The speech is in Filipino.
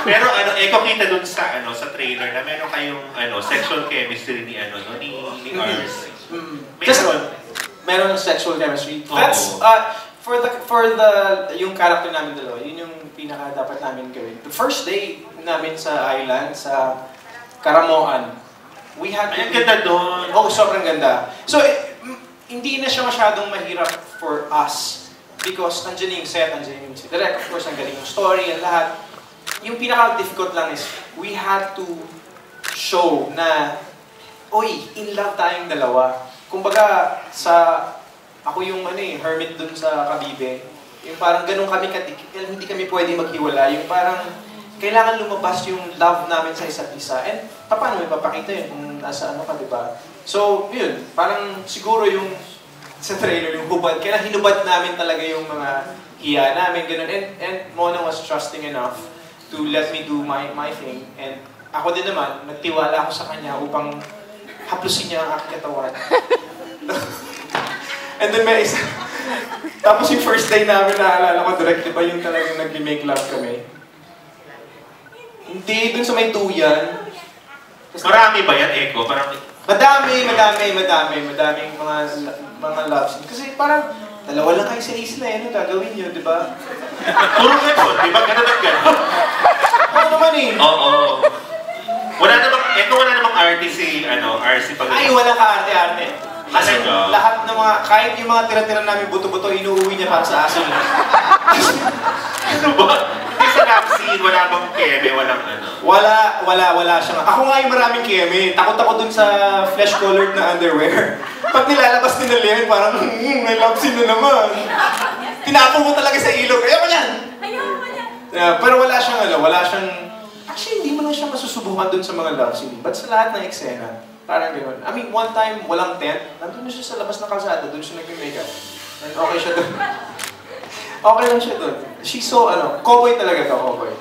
Pero ano, ko kita dun sa sa trailer na meron kayong sexual chemistry ni ni Ars. Meron sexual chemistry. That's for the yung character namin dalawa, yun yung pinaka dapat namin gawin. The first day namin sa island, sa Karamoan, we had to... Ay, ganda doon! Oh, sobrang ganda. So, hindi na siya masyadong mahirap for us because andyan yung set, andyan yung direct, of course, ang galing yung story, ang lahat. Yung pinaka-difficult lang is, we had to show na, oy, in love tayong dalawa. Kumbaga, ako yung hermit dun sa Kabibe. Yung parang ganun kami hindi kami pwede maghiwala. Yung parang kailangan lumabas yung love namin sa isa't isa. And paano may papakita yun kung nasa ka, diba? So, yun. Parang siguro yung sa trailer, yung hubad. Kaya hinubad namin talaga yung mga hiya namin, ganun. And Mona was trusting enough to let me do my thing. And ako din naman, nagtiwala ako sa kanya upang haplusin niya ang aking katawan. And then may isa. Tapos yung first day namin, naalala ko direct, diba yung talagang nag-make love kami? Hindi, dun sa may duyan. Marami ba yan, Eko? Madaming mga love scenes. Kasi parang, dalawa lang kayo sa isla, gagawin nyo, diba? Puro report, diba? Ganun ang ganun. Oo naman eh. Oo. Wala namang artist RC pag... Ay, walang ka-arte-arte. Kasi lahat ng kahit yung mga tira-tira namin buto-buto, inuuwi niya para sa aso niya. Ano ba? Kasi sa love scene, wala bang keme, walang Wala siya. Ako nga yung maraming keme. Takot ako dun sa flesh-colored na underwear. Pag nilalabas nila yan, parang, may love scene na naman. Tinapon mo talaga sa ilog. Ayoko yan! Pero wala siyang, actually, hindi mo lang siya masusubukan dun sa mga love scene. But sa lahat ng eksena, parang gano'n. I mean, one time, walang tent. Nandun na siya sa labas ng kalsada. Doon siya nag-makeup. And okay siya doon. Okay lang siya doon. She's so, cowboy talaga to, cowboy.